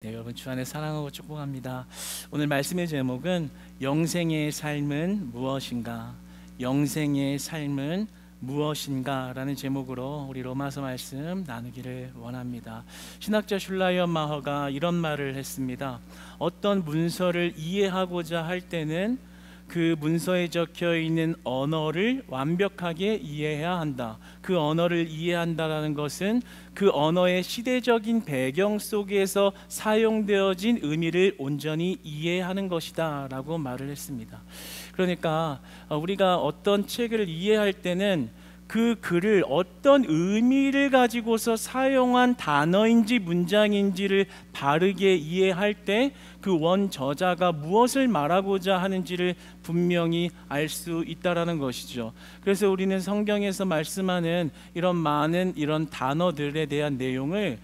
네, 여러분 주 안에 사랑하고 축복합니다. 오늘 말씀의 제목은 영생의 삶은 무엇인가? 영생의 삶은 무엇인가? 라는 제목으로 우리 로마서 말씀 나누기를 원합니다. 신학자 슐라이어 마허가 이런 말을 했습니다. 어떤 문서를 이해하고자 할 때는 그 문서에 적혀 있는 언어를 완벽하게 이해해야 한다. 그 언어를 이해한다라는 것은 그 언어의 시대적인 배경 속에서 사용되어진 의미를 온전히 이해하는 것이다 라고 말을 했습니다. 그러니까 우리가 어떤 책을 이해할 때는 그 글을 어떤 의미를 가지고서 사용한 단어인지 문장인지를 바르게 이해할 때 그 원저자가 무엇을 말하고자 하는지를 분명히 알 수 있다라는 것이죠. 그래서 우리는 성경에서 말씀하는 이런 많은 이런 단어들에 대한 내용을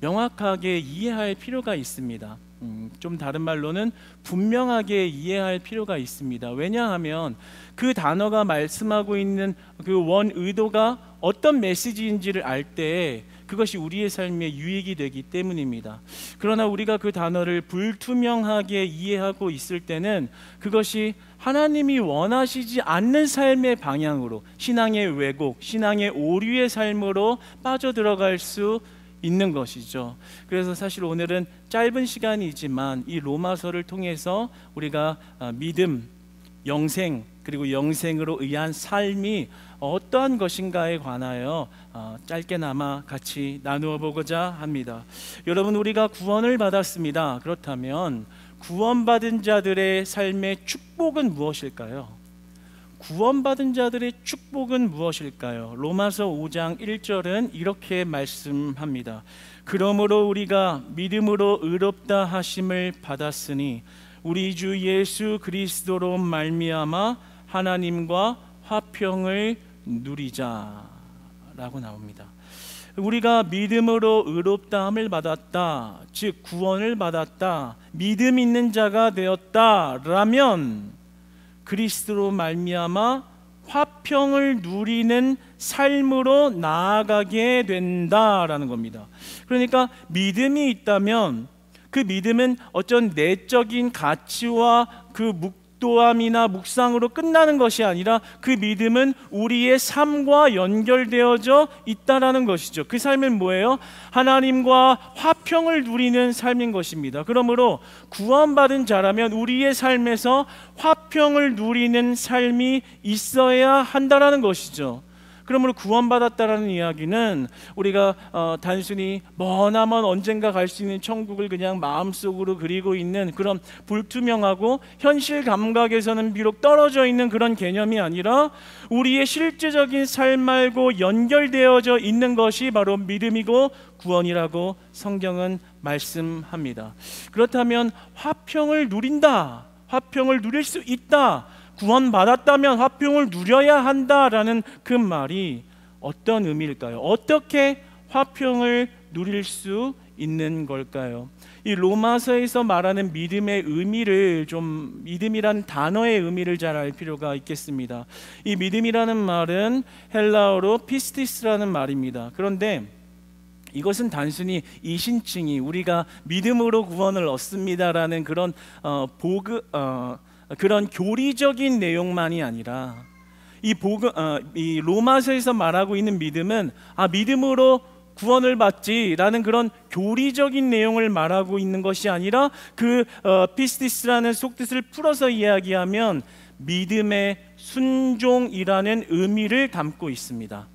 명확하게 이해할 필요가 있습니다. 좀 다른 말로는 분명하게 이해할 필요가 있습니다. 왜냐하면 그 단어가 말씀하고 있는 그 원 의도가 어떤 메시지인지를 알 때 그것이 우리의 삶에 유익이 되기 때문입니다. 그러나 우리가 그 단어를 불투명하게 이해하고 있을 때는 그것이 하나님이 원하시지 않는 삶의 방향으로, 신앙의 왜곡, 신앙의 오류의 삶으로 빠져들어갈 수 있는 것이죠. 그래서 사실 오늘은 짧은 시간이지만 이 로마서를 통해서 우리가 믿음, 영생, 그리고 영생으로 의한 삶이 어떠한 것인가에 관하여 짧게나마 같이 나누어 보고자 합니다. 여러분, 우리가 구원을 받았습니다. 그렇다면 구원받은 자들의 삶의 축복은 무엇일까요? 구원받은 자들의 축복은 무엇일까요? 로마서 5장 1절은 이렇게 말씀합니다. 그러므로 우리가 믿음으로 의롭다 하심을 받았으니 우리 주 예수 그리스도로 말미암아 하나님과 화평을 누리자 라고 나옵니다. 우리가 믿음으로 의롭다함을 받았다, 즉 구원을 받았다, 믿음 있는 자가 되었다라면 그리스도로 말미암아 화평을 누리는 삶으로 나아가게 된다라는 겁니다. 그러니까 믿음이 있다면 그 믿음은 어떤 내적인 가치와 그 묵도함이나 묵상으로 끝나는 것이 아니라 그 믿음은 우리의 삶과 연결되어져 있다라는 것이죠. 그 삶은 뭐예요? 하나님과 화평을 누리는 삶인 것입니다. 그러므로 구원받은 자라면 우리의 삶에서 화평을 누리는 삶이 있어야 한다라는 것이죠. 그러므로 구원받았다라는 이야기는 우리가 단순히 머나먼 언젠가 갈 수 있는 천국을 그냥 마음속으로 그리고 있는 그런 불투명하고 현실 감각에서는 비록 떨어져 있는 그런 개념이 아니라 우리의 실제적인 삶하고 연결되어져 있는 것이 바로 믿음이고 구원이라고 성경은 말씀합니다. 그렇다면 화평을 누린다, 화평을 누릴 수 있다, 구원받았다면 화평을 누려야 한다라는 그 말이 어떤 의미일까요? 어떻게 화평을 누릴 수 있는 걸까요? 이 로마서에서 말하는 믿음의 의미를 좀, 믿음이라는 단어의 의미를 잘 알 필요가 있겠습니다. 이 믿음이라는 말은 헬라어로 피스티스라는 말입니다. 그런데 이것은 단순히 이신칭이 우리가 믿음으로 구원을 얻습니다라는 그런 그런 교리적인 내용만이 아니라 이 로마서에서 말하고 있는 믿음은 믿음으로 구원을 받지라는 그런 교리적인 내용을 말하고 있는 것이 아니라 그 피스티스라는 속뜻을 풀어서 이야기하면 믿음의 순종이라는 의미를 담고 있습니다.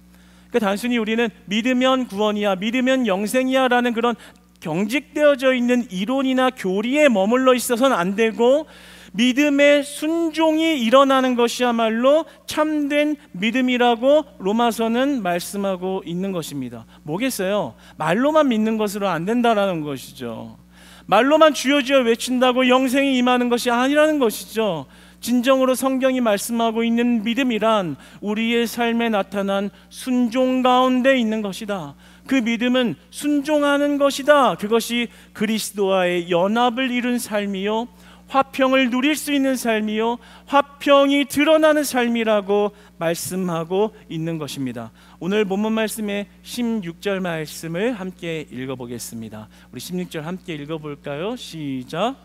그러니까 단순히 우리는 믿으면 구원이야, 믿으면 영생이야 라는 그런 경직되어져 있는 이론이나 교리에 머물러 있어서는 안 되고 믿음의 순종이 일어나는 것이야말로 참된 믿음이라고 로마서는 말씀하고 있는 것입니다. 뭐겠어요? 말로만 믿는 것으로 안 된다라는 것이죠. 말로만 주여 주여 외친다고 영생이 임하는 것이 아니라는 것이죠. 진정으로 성경이 말씀하고 있는 믿음이란 우리의 삶에 나타난 순종 가운데 있는 것이다. 그 믿음은 순종하는 것이다. 그것이 그리스도와의 연합을 이룬 삶이요 화평을 누릴 수 있는 삶이요 화평이 드러나는 삶이라고 말씀하고 있는 것입니다. 오늘 본문 말씀의 16절 말씀을 함께 읽어보겠습니다. 우리 16절 함께 읽어볼까요? 시작.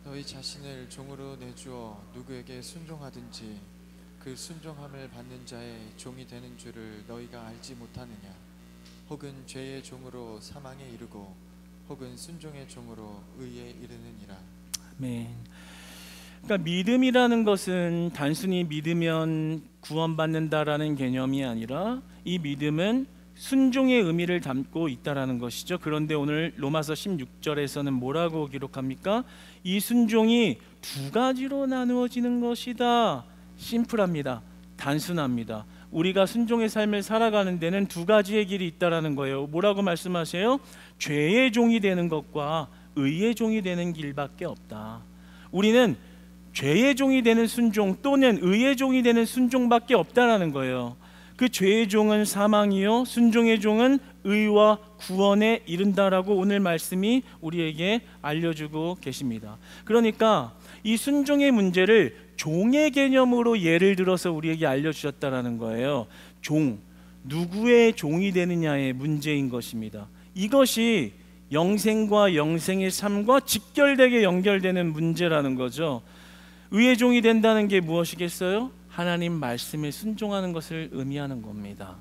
너희 자신을 종으로 내주어 누구에게 순종하든지 그 순종함을 받는 자의 종이 되는 줄을 너희가 알지 못하느냐? 혹은 죄의 종으로 사망에 이르고 혹은 순종의 종으로 의에 이르느니라. 아멘. 그러니까 믿음이라는 것은 단순히 믿으면 구원받는다라는 개념이 아니라 이 믿음은 순종의 의미를 담고 있다라는 것이죠. 그런데 오늘 로마서 16절에서는 뭐라고 기록합니까? 이 순종이 두 가지로 나누어지는 것이다. 심플합니다. 단순합니다. 우리가 순종의 삶을 살아가는 데는 두 가지의 길이 있다라는 거예요. 뭐라고 말씀하세요? 죄의 종이 되는 것과 의의 종이 되는 길밖에 없다. 우리는 죄의 종이 되는 순종 또는 의의 종이 되는 순종밖에 없다라는 거예요. 그 죄의 종은 사망이요 순종의 종은 의와 구원에 이른다라고 오늘 말씀이 우리에게 알려주고 계십니다. 그러니까 이 순종의 문제를 종의 개념으로 예를 들어서 우리에게 알려주셨다라는 거예요. 종, 누구의 종이 되느냐의 문제인 것입니다. 이것이 영생과 영생의 삶과 직결되게 연결되는 문제라는 거죠. 의의 종이 된다는 게 무엇이겠어요? 하나님 말씀에 순종하는 것을 의미하는 겁니다.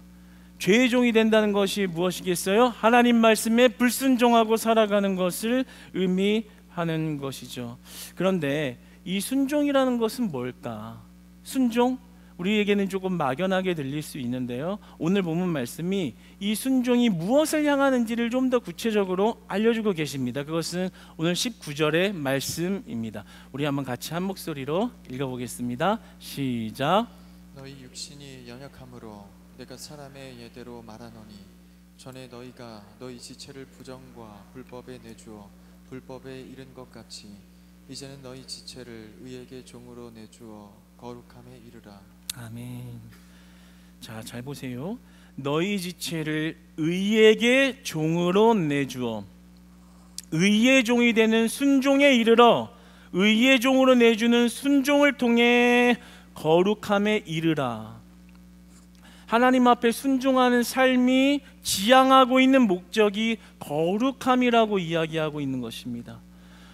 죄의 종이 된다는 것이 무엇이겠어요? 하나님 말씀에 불순종하고 살아가는 것을 의미하는 것이죠. 그런데 이 순종이라는 것은 뭘까? 순종? 우리에게는 조금 막연하게 들릴 수 있는데요, 오늘 본문 말씀이 이 순종이 무엇을 향하는지를 좀 더 구체적으로 알려주고 계십니다. 그것은 오늘 19절의 말씀입니다. 우리 한번 같이 한 목소리로 읽어보겠습니다. 시작. 너희 육신이 연약함으로 내가 사람의 예대로 말하노니 전에 너희가 너희 지체를 부정과 불법에 내주어 불법에 이른 것 같이 이제는 너희 지체를 의에게 종으로 내주어 거룩함에 이르라. 아멘. 자, 잘 보세요. 너희 지체를 의에게 종으로 내주어 의의 종이 되는 순종에 이르러 의의 종으로 내주는 순종을 통해 거룩함에 이르라. 하나님 앞에 순종하는 삶이 지향하고 있는 목적이 거룩함이라고 이야기하고 있는 것입니다.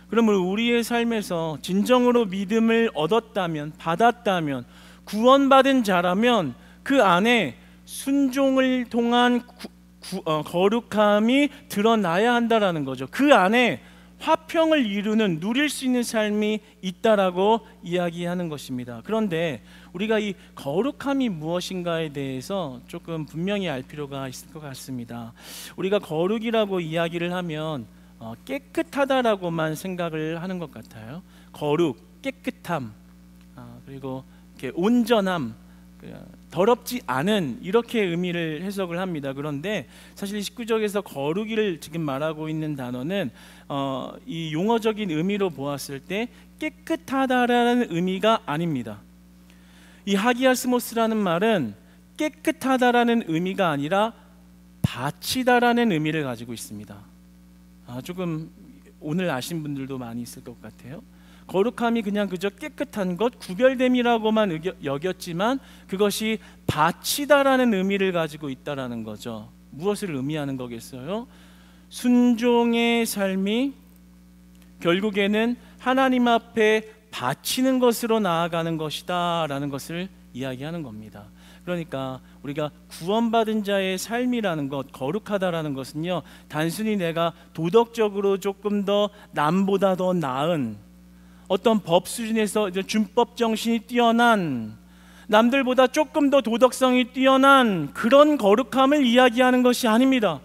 그러면 우리의 삶에서 진정으로 믿음을 얻었다면, 받았다면, 구원받은 자라면 그 안에 순종을 통한 거룩함이 드러나야 한다라는 거죠. 그 안에 화평을 이루는, 누릴 수 있는 삶이 있다라고 이야기하는 것입니다. 그런데 우리가 이 거룩함이 무엇인가에 대해서 조금 분명히 알 필요가 있을 것 같습니다. 우리가 거룩이라고 이야기를 하면 깨끗하다라고만 생각을 하는 것 같아요. 거룩, 깨끗함, 그리고 이렇게 온전함, 더럽지 않은, 이렇게 의미를 해석을 합니다. 그런데 사실 19절에서 거룩이를 지금 말하고 있는 단어는 이 용어적인 의미로 보았을 때 깨끗하다라는 의미가 아닙니다. 이 하기아스모스라는 말은 깨끗하다라는 의미가 아니라 바치다라는 의미를 가지고 있습니다. 조금 오늘 아신 분들도 많이 있을 것 같아요. 거룩함이 그냥 그저 깨끗한 것, 구별됨이라고만 여겼지만 그것이 바치다라는 의미를 가지고 있다라는 거죠. 무엇을 의미하는 거겠어요? 순종의 삶이 결국에는 하나님 앞에 바치는 것으로 나아가는 것이다 라는 것을 이야기하는 겁니다. 그러니까 우리가 구원받은 자의 삶이라는 것, 거룩하다라는 것은요, 단순히 내가 도덕적으로 조금 더 남보다 더 나은 어떤 법 수준에서 준법 정신이 뛰어난, 남들보다 조금 더 도덕성이 뛰어난 그런 거룩함을 이야기하는 것이 아닙니다.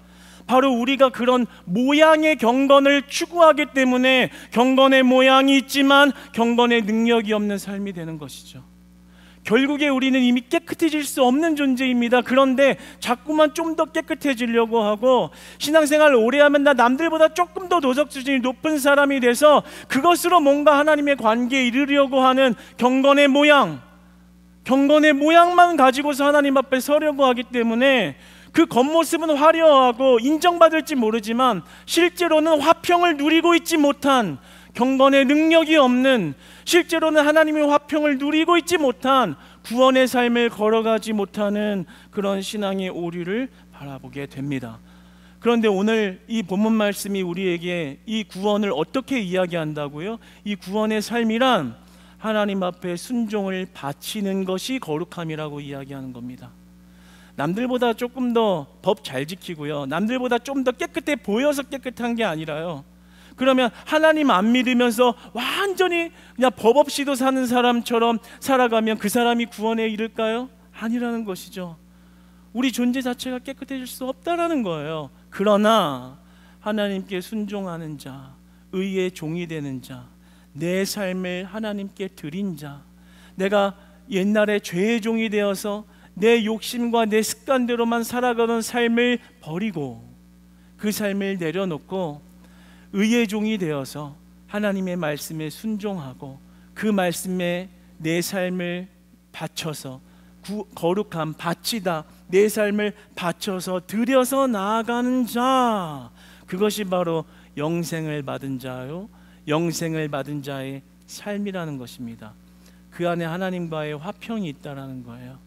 바로 우리가 그런 모양의 경건을 추구하기 때문에 경건의 모양이 있지만 경건의 능력이 없는 삶이 되는 것이죠. 결국에 우리는 이미 깨끗해질 수 없는 존재입니다. 그런데 자꾸만 좀 더 깨끗해지려고 하고, 신앙생활을 오래 하면 나 남들보다 조금 더 도덕 수준이 높은 사람이 돼서 그것으로 뭔가 하나님의 관계에 이르려고 하는 경건의 모양, 경건의 모양만 가지고서 하나님 앞에 서려고 하기 때문에 그 겉모습은 화려하고 인정받을지 모르지만 실제로는 화평을 누리고 있지 못한, 경건의 능력이 없는, 실제로는 하나님의 화평을 누리고 있지 못한, 구원의 삶을 걸어가지 못하는 그런 신앙의 오류를 바라보게 됩니다. 그런데 오늘 이 본문 말씀이 우리에게 이 구원을 어떻게 이야기한다고요? 이 구원의 삶이란 하나님 앞에 순종을 바치는 것이 거룩함이라고 이야기하는 겁니다. 남들보다 조금 더 법 잘 지키고요, 남들보다 좀 더 깨끗해 보여서 깨끗한 게 아니라요, 그러면 하나님 안 믿으면서 완전히 그냥 법 없이도 사는 사람처럼 살아가면 그 사람이 구원에 이를까요? 아니라는 것이죠. 우리 존재 자체가 깨끗해질 수 없다라는 거예요. 그러나 하나님께 순종하는 자, 의의 종이 되는 자, 내 삶을 하나님께 드린 자, 내가 옛날에 죄의 종이 되어서 내 욕심과 내 습관대로만 살아가는 삶을 버리고 그 삶을 내려놓고 의의 종이 되어서 하나님의 말씀에 순종하고 그 말씀에 내 삶을 바쳐서 거룩함, 바치다, 내 삶을 바쳐서 드려서 나아가는 자, 그것이 바로 영생을 받은 자요, 영생을 받은 자의 삶이라는 것입니다. 그 안에 하나님과의 화평이 있다라는 거예요.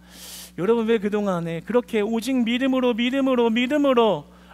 여러분, 왜 그동안에 그렇게 오직 믿음으로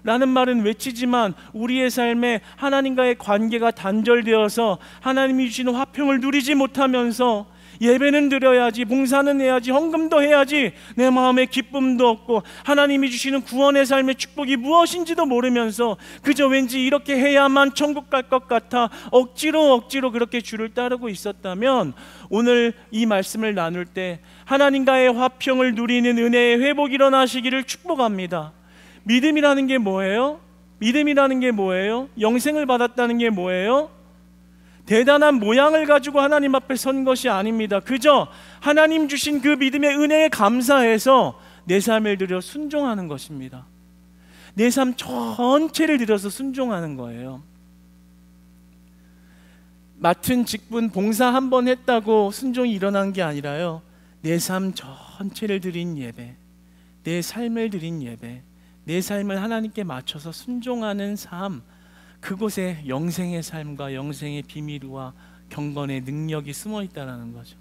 라는 말은 외치지만 우리의 삶에 하나님과의 관계가 단절되어서 하나님이 주시는 화평을 누리지 못하면서 예배는 드려야지, 봉사는 해야지, 헌금도 해야지, 내 마음에 기쁨도 없고 하나님이 주시는 구원의 삶의 축복이 무엇인지도 모르면서 그저 왠지 이렇게 해야만 천국 갈 것 같아 억지로 그렇게 주를 따르고 있었다면, 오늘 이 말씀을 나눌 때 하나님과의 화평을 누리는 은혜의 회복이 일어나시기를 축복합니다. 믿음이라는 게 뭐예요? 믿음이라는 게 뭐예요? 영생을 받았다는 게 뭐예요? 대단한 모양을 가지고 하나님 앞에 선 것이 아닙니다. 그저 하나님 주신 그 믿음의 은혜에 감사해서 내 삶을 들여 순종하는 것입니다. 내 삶 전체를 들여서 순종하는 거예요. 맡은 직분 봉사 한 번 했다고 순종이 일어난 게 아니라요, 내 삶 전체를 드린 예배, 내 삶을 드린 예배, 내 삶을 하나님께 맞춰서 순종하는 삶, 그곳에 영생의 삶과 영생의 비밀과 경건의 능력이 숨어 있다는 거죠.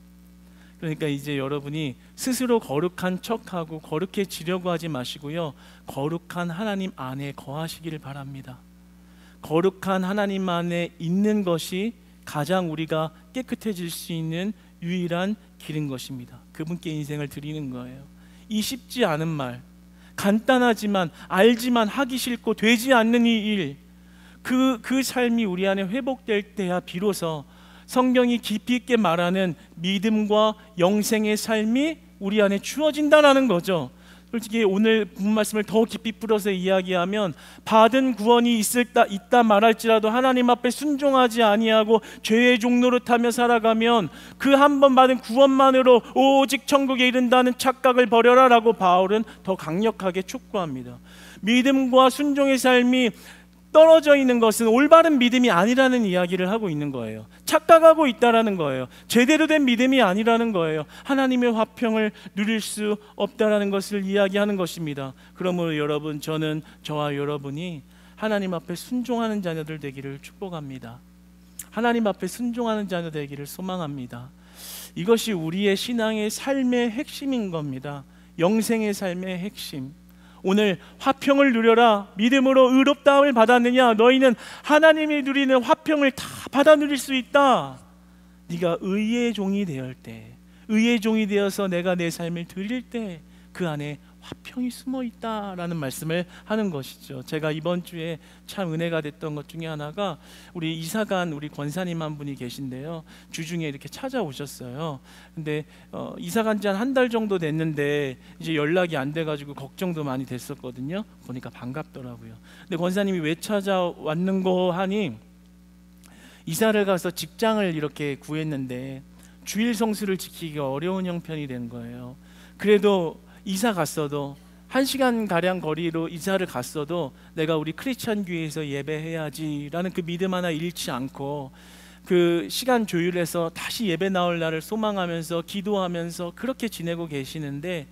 그러니까 이제 여러분이 스스로 거룩한 척하고 거룩해지려고 하지 마시고요, 거룩한 하나님 안에 거하시기를 바랍니다. 거룩한 하나님 안에 있는 것이 가장 우리가 깨끗해질 수 있는 유일한 길인 것입니다. 그분께 인생을 드리는 거예요. 이 쉽지 않은 말, 간단하지만 알지만 하기 싫고 되지 않는 이 일, 그 삶이 우리 안에 회복될 때야 비로소 성경이 깊이 있게 말하는 믿음과 영생의 삶이 우리 안에 주어진다는 거죠. 솔직히 오늘 본 말씀을 더 깊이 풀어서 이야기하면, 받은 구원이 있다 말할지라도 하나님 앞에 순종하지 아니하고 죄의 종노릇하며 살아가면 그 한 번 받은 구원만으로 오직 천국에 이른다는 착각을 버려라 라고 바울은 더 강력하게 촉구합니다. 믿음과 순종의 삶이 떨어져 있는 것은 올바른 믿음이 아니라는 이야기를 하고 있는 거예요. 착각하고 있다라는 거예요. 제대로 된 믿음이 아니라는 거예요. 하나님의 화평을 누릴 수 없다라는 것을 이야기하는 것입니다. 그러므로 여러분, 저와 여러분이 하나님 앞에 순종하는 자녀들 되기를 축복합니다. 하나님 앞에 순종하는 자녀 되기를 소망합니다. 이것이 우리의 신앙의 삶의 핵심인 겁니다. 영생의 삶의 핵심. 오늘 화평을 누려라, 믿음으로 의롭다함을 받았느냐, 너희는 하나님이 누리는 화평을 다 받아 누릴 수 있다. 네가 의의 종이 되을 때, 의의 종이 되어서 내가 내 삶을 드릴 때 그 안에 화평이 숨어 있다라는 말씀을 하는 것이죠. 제가 이번 주에 참 은혜가 됐던 것 중에 하나가, 우리 이사간 우리 권사님 한 분이 계신데요, 주중에 이렇게 찾아오셨어요. 근데 이사간 지 한 달 정도 됐는데 이제 연락이 안 돼가지고 걱정도 많이 됐었거든요. 보니까 반갑더라고요. 근데 권사님이 왜 찾아왔는고 하니, 이사를 가서 직장을 이렇게 구했는데 주일 성수를 지키기가 어려운 형편이 된 거예요. 그래도 이사 갔어도 1시간 거리로 이사를 갔어도 내가 우리 크리스찬 교회에서 예배해야지라는 그 믿음 하나 잃지 않고 그 시간 조율해서 다시 예배 나올 날을 소망하면서 기도하면서 그렇게 지내고 계시는데,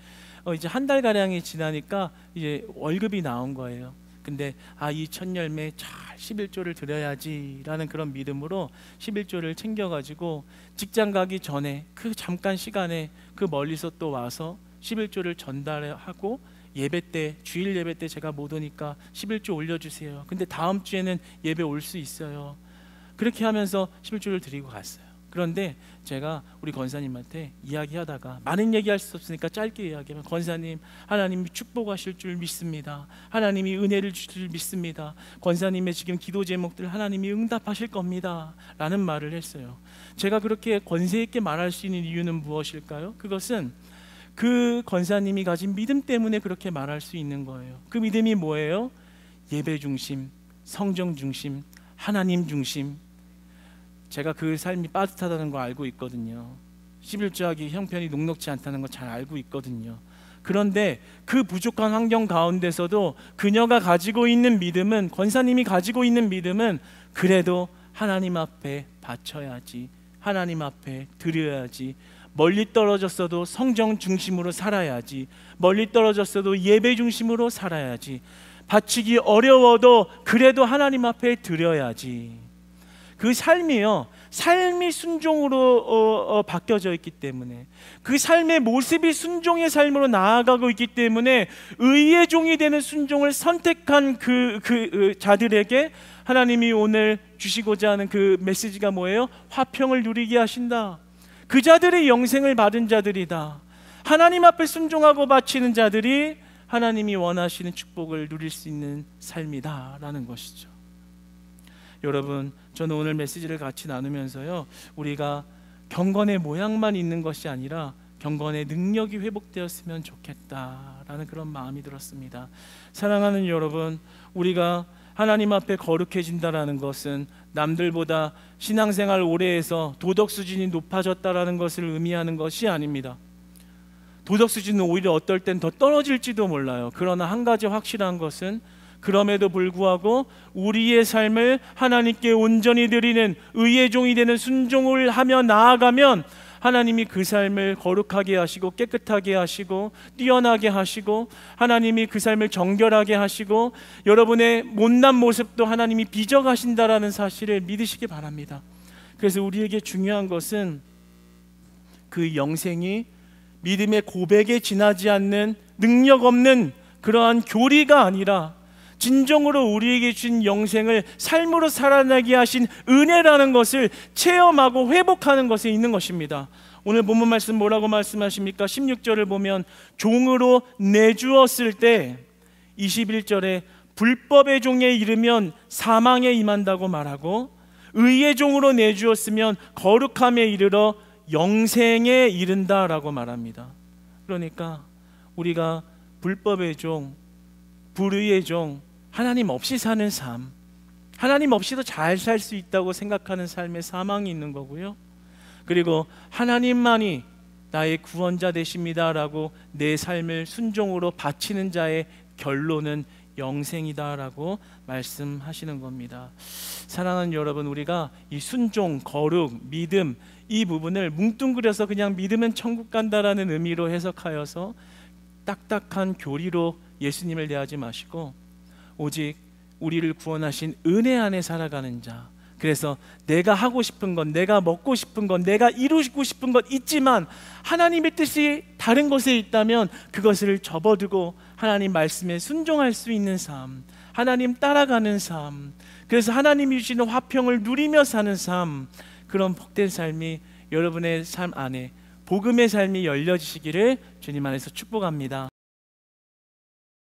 이제 한 달 가량이 지나니까 이제 월급이 나온 거예요. 근데 이 첫 열매 잘 11조를 드려야지라는 그런 믿음으로 11조를 챙겨가지고 직장 가기 전에 그 잠깐 시간에 그 멀리서 또 와서 11조를 전달하고 예배 때, 주일 예배 때 제가 못 오니까 11조 올려주세요. 근데 다음 주에는 예배 올 수 있어요. 그렇게 하면서 11조를 드리고 갔어요. 그런데 제가 우리 권사님한테 이야기하다가, 많은 얘기할 수 없으니까 짧게 이야기하면, 권사님, 하나님이 축복하실 줄 믿습니다. 하나님이 은혜를 주실 줄 믿습니다. 권사님의 지금 기도 제목들 하나님이 응답하실 겁니다 라는 말을 했어요. 제가 그렇게 권세 있게 말할 수 있는 이유는 무엇일까요? 그것은 그 권사님이 가진 믿음 때문에 그렇게 말할 수 있는 거예요. 그 믿음이 뭐예요? 예배 중심, 성정 중심, 하나님 중심. 제가 그 삶이 빠듯하다는 거 알고 있거든요. 11조하기 형편이 녹록지 않다는 거 잘 알고 있거든요. 그런데 그 부족한 환경 가운데서도 그녀가 가지고 있는 믿음은, 권사님이 가지고 있는 믿음은, 그래도 하나님 앞에 바쳐야지, 하나님 앞에 드려야지, 멀리 떨어졌어도 성정 중심으로 살아야지, 멀리 떨어졌어도 예배 중심으로 살아야지, 바치기 어려워도 그래도 하나님 앞에 드려야지. 그 삶이요, 삶이 순종으로 바뀌어져 있기 때문에, 그 삶의 모습이 순종의 삶으로 나아가고 있기 때문에 의의 종이 되는 순종을 선택한 그 자들에게 하나님이 오늘 주시고자 하는 그 메시지가 뭐예요? 화평을 누리게 하신다. 그 자들이 영생을 받은 자들이다. 하나님 앞에 순종하고 바치는 자들이 하나님이 원하시는 축복을 누릴 수 있는 삶이다 라는 것이죠. 여러분, 저는 오늘 메시지를 같이 나누면서요, 우리가 경건의 모양만 있는 것이 아니라 경건의 능력이 회복되었으면 좋겠다라는 그런 마음이 들었습니다. 사랑하는 여러분, 우리가 하나님 앞에 거룩해진다라는 것은 남들보다 신앙생활 오래 해서 도덕 수준이 높아졌다라는 것을 의미하는 것이 아닙니다. 도덕 수준은 오히려 어떨 땐 더 떨어질지도 몰라요. 그러나 한 가지 확실한 것은, 그럼에도 불구하고 우리의 삶을 하나님께 온전히 드리는 의의 종이 되는 순종을 하며 나아가면 하나님이 그 삶을 거룩하게 하시고 깨끗하게 하시고 뛰어나게 하시고, 하나님이 그 삶을 정결하게 하시고 여러분의 못난 모습도 하나님이 빚어가신다라는 사실을 믿으시기 바랍니다. 그래서 우리에게 중요한 것은 그 영생이 믿음의 고백에 지나지 않는 능력 없는 그러한 교리가 아니라 진정으로 우리에게 주신 영생을 삶으로 살아나게 하신 은혜라는 것을 체험하고 회복하는 것에 있는 것입니다. 오늘 본문 말씀 뭐라고 말씀하십니까? 16절을 보면 종으로 내주었을 때, 21절에 불법의 종에 이르면 사망에 임한다고 말하고, 의의 종으로 내주었으면 거룩함에 이르러 영생에 이른다라고 말합니다. 그러니까 우리가 불법의 종, 불의의 종, 하나님 없이 사는 삶, 하나님 없이도 잘 살 수 있다고 생각하는 삶에 사망이 있는 거고요, 그리고 하나님만이 나의 구원자 되십니다라고 내 삶을 순종으로 바치는 자의 결론은 영생이다라고 말씀하시는 겁니다. 사랑하는 여러분, 우리가 이 순종, 거룩, 믿음, 이 부분을 뭉뚱그려서 그냥 믿으면 천국 간다라는 의미로 해석하여서 딱딱한 교리로 예수님을 대하지 마시고, 오직 우리를 구원하신 은혜 안에 살아가는 자, 그래서 내가 하고 싶은 건, 내가 먹고 싶은 건, 내가 이루고 싶은 건 있지만 하나님의 뜻이 다른 것에 있다면 그것을 접어두고 하나님 말씀에 순종할 수 있는 삶, 하나님 따라가는 삶, 그래서 하나님이 주시는 화평을 누리며 사는 삶, 그런 복된 삶이 여러분의 삶 안에 복음의 삶이 열려지시기를 주님 안에서 축복합니다.